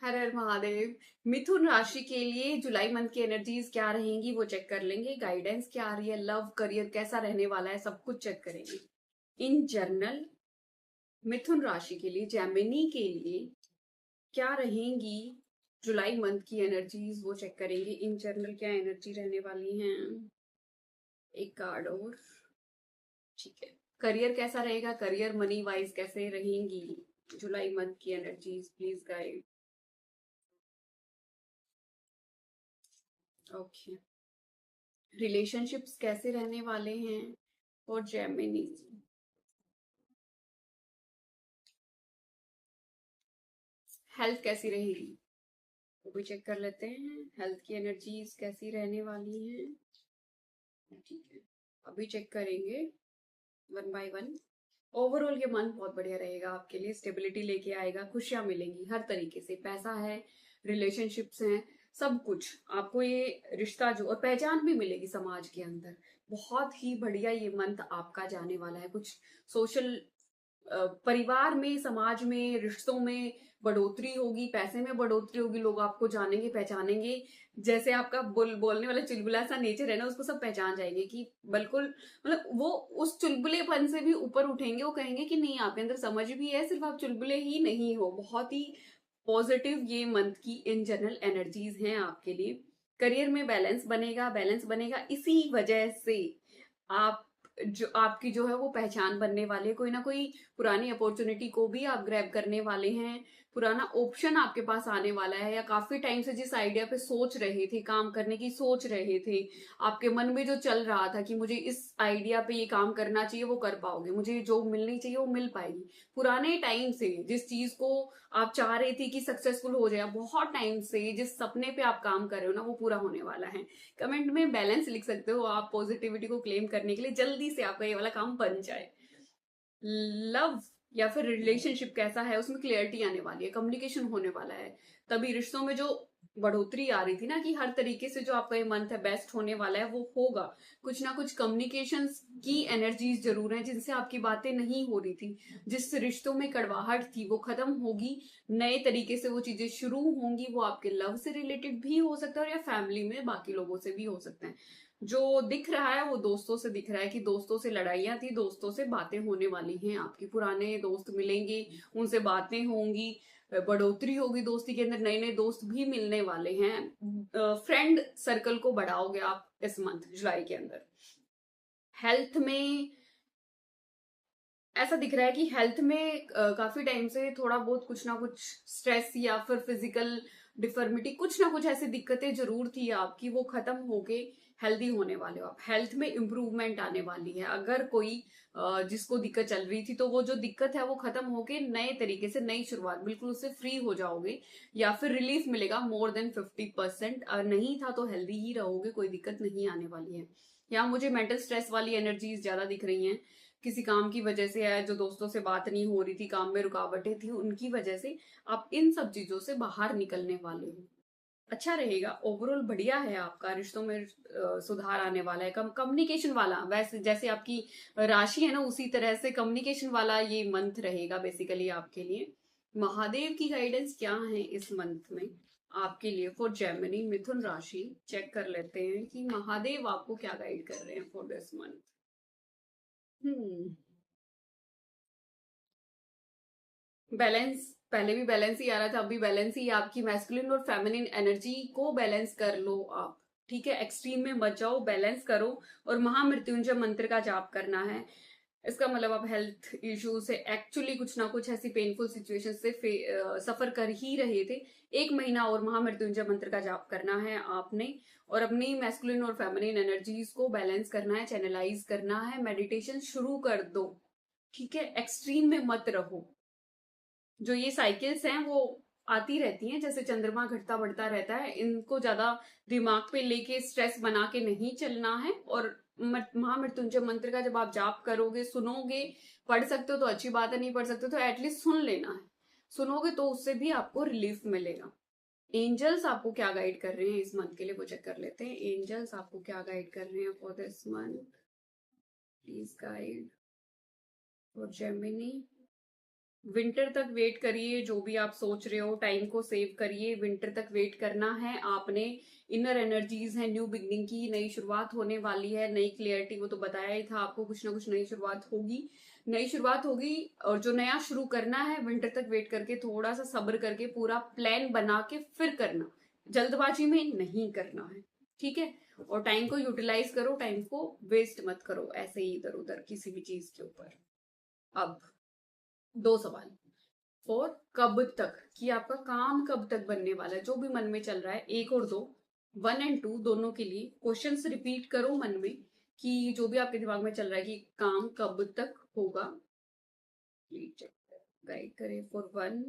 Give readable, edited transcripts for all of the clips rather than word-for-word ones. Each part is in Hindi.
हर हर महादेव। मिथुन राशि के लिए जुलाई मंथ की एनर्जीज क्या रहेंगी वो चेक कर लेंगे। गाइडेंस क्या आ रही है, लव करियर कैसा रहने वाला है, सब कुछ चेक करेंगे। इन जनरल मिथुन राशि के लिए, जेमिनी के लिए क्या रहेंगी जुलाई मंथ की एनर्जीज वो चेक करेंगे। इन जनरल क्या एनर्जी रहने वाली हैं। एक कार्ड और। ठीक है। करियर कैसा रहेगा, करियर मनी वाइज कैसे रहेंगी जुलाई मंथ की energies, please guide. Okay. Relationships कैसे रहने वाले हैं और जेमिनी। हेल्थ कैसी रहेगी वो भी चेक कर लेते हैं। हेल्थ की एनर्जीज कैसी रहने वाली हैं। ठीक है, अभी चेक करेंगे वन बाय वन। ओवरऑल ये मंथ बहुत बढ़िया रहेगा आपके लिए, स्टेबिलिटी लेके आएगा, खुशियां मिलेंगी हर तरीके से, पैसा है, रिलेशनशिप्स हैं, सब कुछ आपको। ये रिश्ता जो और पहचान भी मिलेगी समाज के अंदर। बहुत ही बढ़िया ये मंथ आपका जाने वाला है। कुछ सोशल परिवार में, समाज में, रिश्तों में बढ़ोतरी होगी, पैसे में बढ़ोतरी होगी, लोग आपको जानेंगे, पहचानेंगे। जैसे आपका बोलने वाला चुलबुला सा नेचर है ना, उसको सब पहचान जाएंगे कि बिल्कुल, मतलब वो उस चुलबुलेपन से भी ऊपर उठेंगे। वो कहेंगे कि नहीं, आपके अंदर समझ भी है, सिर्फ आप चुलबुले ही नहीं हो। बहुत ही पॉजिटिव ये मंथ की इन जनरल एनर्जीज हैं आपके लिए। करियर में बैलेंस बनेगा, बैलेंस बनेगा, इसी वजह से आप जो आपकी जो है वो पहचान बनने वाली है। कोई ना कोई पुरानी अपॉर्चुनिटी को भी आप ग्रैब करने वाले हैं। पुराना ऑप्शन आपके पास आने वाला है, या काफी टाइम से जिस आइडिया पे सोच रहे थे, काम करने की सोच रहे थे, आपके मन में जो चल रहा था कि मुझे इस आइडिया पे ये काम करना चाहिए, वो कर पाओगे। मुझे जो मिलनी चाहिए वो मिल पाएगी। पुराने टाइम से जिस चीज को आप चाह रहे थे कि सक्सेसफुल हो जाए, बहुत टाइम से जिस सपने पे आप काम कर रहे हो ना, वो पूरा होने वाला है। कमेंट में बैलेंस लिख सकते हो आप, पॉजिटिविटी को क्लेम करने के लिए, जल्दी से आपका ये वाला काम बन जाए। लव या फिर रिलेशनशिप कैसा है, उसमें क्लियरिटी आने वाली है, कम्युनिकेशन होने वाला है। तभी रिश्तों में जो बढ़ोतरी आ रही थी ना, कि हर तरीके से जो आपका ये मंथ है बेस्ट होने वाला है, वो होगा। कुछ ना कुछ कम्युनिकेशन की एनर्जीज जरूर है, जिनसे आपकी बातें नहीं हो रही थी, जिस रिश्तों में कड़वाहट थी वो खत्म होगी। नए तरीके से वो चीजें शुरू होंगी। वो आपके लव से रिलेटेड भी हो सकता है, और या फैमिली में बाकी लोगों से भी हो सकते हैं। जो दिख रहा है वो दोस्तों से दिख रहा है, कि दोस्तों से लड़ाइयां थी, दोस्तों से बातें होने वाली हैं आपकी। पुराने दोस्त मिलेंगे, उनसे बातें होंगी, बढ़ोतरी होगी दोस्ती के अंदर, नए नए दोस्त भी मिलने वाले हैं। फ्रेंड सर्कल को बढ़ाओगे आप इस मंथ जुलाई के अंदर। हेल्थ में ऐसा दिख रहा है कि हेल्थ में काफी टाइम से थोड़ा बहुत कुछ ना कुछ स्ट्रेस या फिर फिजिकल डिफर्मिटी, कुछ ना कुछ ऐसी दिक्कतें जरूर थी आपकी, वो खत्म होके हेल्दी होने वाले हो आप। हेल्थ में इंप्रूवमेंट आने वाली है। अगर कोई जिसको दिक्कत चल रही थी, तो वो जो दिक्कत है वो खत्म होके नए तरीके से नई शुरुआत, बिल्कुल उससे फ्री हो जाओगे, या फिर रिलीफ मिलेगा मोर देन 50%। नहीं था तो हेल्दी ही रहोगे, कोई दिक्कत नहीं आने वाली है। यहाँ मुझे मेंटल स्ट्रेस वाली एनर्जीज ज्यादा दिख रही हैं। किसी काम की वजह से है, जो दोस्तों से बात नहीं हो रही थी, काम में रुकावटें थी, उनकी वजह से आप इन सब चीजों से बाहर निकलने वाले हो। अच्छा रहेगा, ओवरऑल बढ़िया है आपका। रिश्तों में सुधार आने वाला है। कम्युनिकेशन वाला, वैसे जैसे आपकी राशि है ना, उसी तरह से कम्युनिकेशन वाला ये मंथ रहेगा बेसिकली आपके लिए। महादेव की गाइडेंस क्या है इस मंथ में आपके लिए फॉर जेमिनी मिथुन राशि। चेक कर लेते हैं कि महादेव आपको क्या गाइड कर रहे हैं for this month. Hmm. Balance, पहले भी बैलेंस ही आ रहा था, अभी बैलेंस ही। आपकी मैस्कुलिन और फेमिनिन एनर्जी को बैलेंस कर लो आप। ठीक है, एक्सट्रीम में मत जाओ, बैलेंस करो। और महामृत्युंजय मंत्र का जाप करना है। इसका मतलब आप हेल्थ इश्यू से एक्चुअली कुछ ना कुछ ऐसी पेनफुल सिचुएशन से सफर कर ही रहे थे। 1 महीना और महामृत्युंजय मंत्र का जाप करना है आपने, और अपनी मैस्कुलिन और फेमिनिन एनर्जीज को बैलेंस करना है, चैनलाइज करना है। मेडिटेशन शुरू कर दो। ठीक है, एक्सट्रीम में मत रहो। जो ये साइकिल्स हैं वो आती रहती हैं, जैसे चंद्रमा घटता बढ़ता रहता है, इनको ज्यादा दिमाग पे लेके स्ट्रेस बना के नहीं चलना है। और महामृत्युंजय मंत्र का जब आप जाप करोगे, सुनोगे, पढ़ सकते हो तो अच्छी बात है, नहीं पढ़ सकते तो एटलीस्ट सुन लेना है। सुनोगे तो उससे भी आपको रिलीफ मिलेगा। एंजल्स आपको क्या गाइड कर रहे हैं इस मंथ के लिए वो चेक कर लेते हैं। एंजल्स आपको क्या गाइड कर रहे हैं for this month, please guide for Gemini. Winter तक वेट करिए, जो भी आप सोच रहे हो टाइम को सेव करिए, विंटर तक वेट करना है आपने। इनर एनर्जीज है न्यू बिगनिंग की, नई शुरुआत होने वाली है, नई क्लियरिटी, वो तो बताया ही था आपको, कुछ ना कुछ नई शुरुआत होगी, नई शुरुआत होगी। और जो नया शुरू करना है विंटर तक वेट करके, थोड़ा सा सब्र करके, पूरा प्लान बना के फिर करना, जल्दबाजी में नहीं करना है, ठीक है। और टाइम को यूटिलाइज करो, टाइम को वेस्ट मत करो ऐसे ही इधर उधर किसी भी चीज के ऊपर। अब 2 सवाल। और कब तक, कि आपका काम कब तक बनने वाला है, जो भी मन में चल रहा है, 1 और 2, 1 और 2 दोनों के लिए क्वेश्चंस रिपीट करो मन में, कि जो भी आपके दिमाग में चल रहा है कि काम कब तक होगा। प्लीज गाइड करें फॉर 1।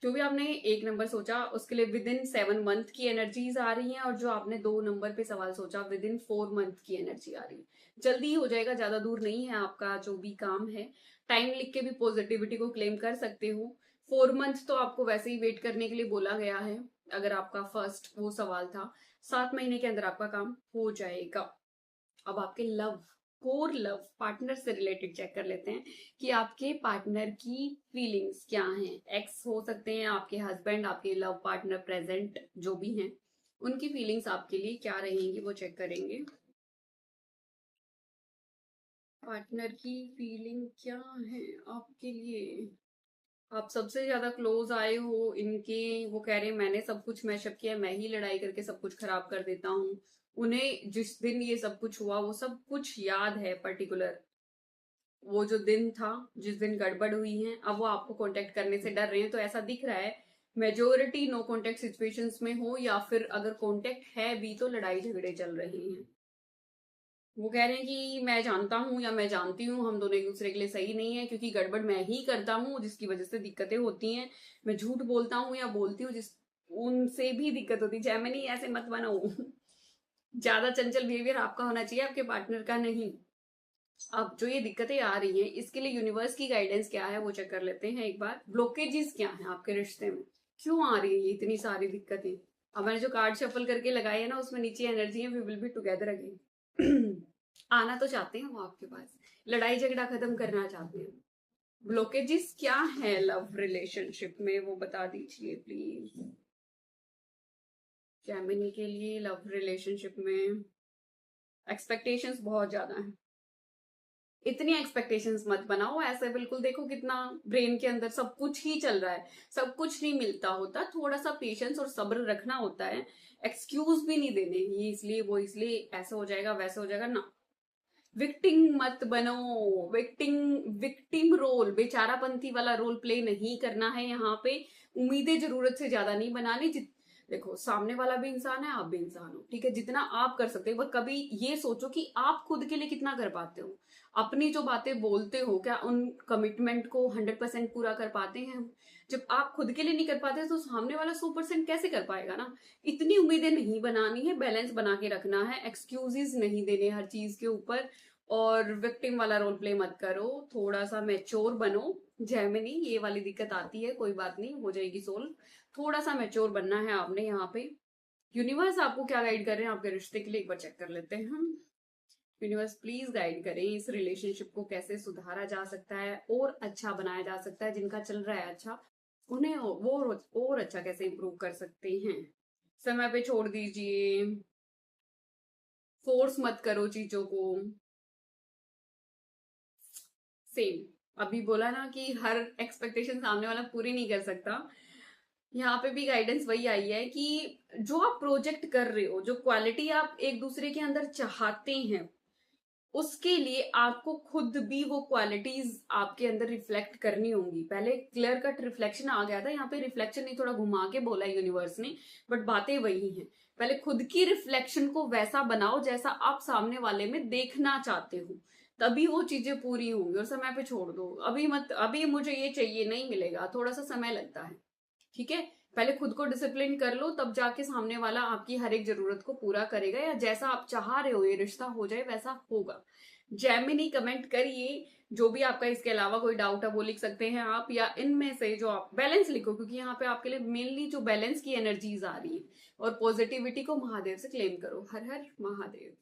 जो भी आपने 1 नंबर सोचा उसके लिए विद इन 7 मंथ की एनर्जीज आ रही हैं, और जो आपने 2 नंबर पे सवाल सोचा विद इन 4 मंथ की एनर्जी आ रही है। जल्दी हो जाएगा, ज्यादा दूर नहीं है आपका जो भी काम है। टाइम लिख के भी पॉजिटिविटी को क्लेम कर सकते हो। 4 मंथ तो आपको वैसे ही वेट करने के लिए बोला गया है, अगर आपका फर्स्ट वो सवाल था। 7 महीने के अंदर आपका काम हो जाएगा। अब आपके लव, कोर लव पार्टनर से रिलेटेड चेक कर लेते हैं कि आपके पार्टनर की फीलिंग्स क्या हैं। एक्स हो सकते हैं, आपके हस्बैंड, आपके लव पार्टनर प्रेजेंट जो भी हैं, उनकी फीलिंग्स आपके लिए क्या रहेंगी वो चेक करेंगे। पार्टनर की फीलिंग क्या है आपके लिए। आप सबसे ज्यादा क्लोज आए हो इनके, वो कह रहे हैं मैंने सब कुछ मैशअप किया, मैं ही लड़ाई करके सब कुछ खराब कर देता हूँ। उन्हें जिस दिन ये सब कुछ हुआ वो सब कुछ याद है, पर्टिकुलर वो जो दिन था जिस दिन गड़बड़ हुई है। अब वो आपको कांटेक्ट करने से डर रहे हैं, तो ऐसा दिख रहा है मेजोरिटी नो कांटेक्ट सिचुएशंस में हो, या फिर अगर कांटेक्ट है भी तो लड़ाई झगड़े चल रहे हैं। वो कह रहे हैं कि मैं जानता हूँ या मैं जानती हूँ हम दोनों एक दूसरे के लिए सही नहीं है, क्योंकि गड़बड़ मैं ही करता हूँ जिसकी वजह से दिक्कतें होती हैं। मैं झूठ बोलता हूँ या बोलती हूँ जिस उनसे भी दिक्कत होती है। जैमिनी ऐसे मत बनो ज्यादा चंचल बिहेवियर आपका होना चाहिए, आपके पार्टनर का नहीं। अब जो ये दिक्कतें आ रही हैं इसके लिए यूनिवर्स की गाइडेंस क्या है वो चेक कर लेते हैं एक बार। ब्लॉकेजेस क्या है आपके रिश्ते में, क्यों आ रही है इतनी सारी दिक्कतें। अब मैंने जो कार्ड शफल करके लगाए है ना, उसमें नीचे एनर्जी है we will be together again. आना तो चाहते हैं वो आपके पास, लड़ाई झगड़ा खत्म करना चाहते हैं। ब्लॉकेजेस क्या है लव रिलेशनशिप में वो बता दीजिए प्लीज। जैमिनी के लिए लव रिलेशनशिप में एक्सपेक्टेशंस बहुत ज्यादा है। इतनी एक्सपेक्टेशंस मत बनाओ ऐसे, बिल्कुल देखो कितना ब्रेन के अंदर सब कुछ ही चल रहा है, सब कुछ नहीं मिलता होता, थोड़ा सा पेशेंस और सब्र रखना होता है। एक्सक्यूज भी नहीं देने, ये इसलिए वो इसलिए, ऐसा हो जाएगा वैसा हो जाएगा ना। विक्टिम मत बनो, विक्टिम विक्टिम रोल, बेचारापंथी वाला रोल प्ले नहीं करना है यहाँ पे। उम्मीदें जरूरत से ज्यादा नहीं बनानी। देखो सामने वाला भी इंसान है, आप भी इंसान हो, ठीक है। जितना आप कर सकते हो, पर कभी ये सोचो कि आप खुद के लिए कितना कर पाते हो। अपनी जो बातें बोलते हो क्या उन कमिटमेंट को 100% पूरा कर पाते हैं हम। जब आप खुद के लिए नहीं कर पाते तो सामने वाला 100% कैसे कर पाएगा ना। इतनी उम्मीदें नहीं बनानी है, बैलेंस बना के रखना है, एक्सक्यूजेस नहीं देने हर चीज के ऊपर। और विक्टिम वाला रोल प्ले मत करो, थोड़ा सा मेच्योर बनो। जैमिनी ये वाली दिक्कत आती है, कोई बात नहीं, हो जाएगी सोल्व। थोड़ा सा मेच्योर बनना है आपने यहाँ पे। यूनिवर्स आपको क्या गाइड कर रहे हैं आपके रिश्ते के लिए एक बार चेक कर लेते हैं हम। यूनिवर्स प्लीज गाइड करें, इस रिलेशनशिप को कैसे सुधारा जा सकता है और अच्छा बनाया जा सकता है। जिनका चल रहा है अच्छा, उन्हें वो और अच्छा कैसे इंप्रूव कर सकते हैं। समय पे छोड़ दीजिए, फोर्स मत करो चीजों को। सेम अभी बोला ना कि हर एक्सपेक्टेशन सामने वाला पूरी नहीं कर सकता। यहाँ पे भी गाइडेंस वही आई है कि जो आप प्रोजेक्ट कर रहे हो, जो क्वालिटी आप एक दूसरे के अंदर चाहते हैं, उसके लिए आपको खुद भी वो क्वालिटीज आपके अंदर रिफ्लेक्ट करनी होंगी। पहले क्लियर कट रिफ्लेक्शन आ गया था, यहाँ पे रिफ्लेक्शन नहीं, थोड़ा घुमा के बोला यूनिवर्स ने, बट बातें वही हैं। पहले खुद की रिफ्लेक्शन को वैसा बनाओ जैसा आप सामने वाले में देखना चाहते हो, तभी वो चीजें पूरी होंगी। और समय पे छोड़ दो, अभी मत, अभी मुझे ये चाहिए, नहीं मिलेगा, थोड़ा सा समय लगता है, ठीक है। पहले खुद को डिसिप्लिन कर लो, तब जाके सामने वाला आपकी हर एक जरूरत को पूरा करेगा, या जैसा आप चाह रहे हो ये रिश्ता हो जाए वैसा होगा। जैमिनी कमेंट करिए जो भी आपका इसके अलावा कोई डाउट है वो लिख सकते हैं आप, या इनमें से जो आप बैलेंस लिखो, क्योंकि यहाँ पे आपके लिए मेनली जो बैलेंस की एनर्जीज आ रही है। और पॉजिटिविटी को महादेव से क्लेम करो। हर हर महादेव।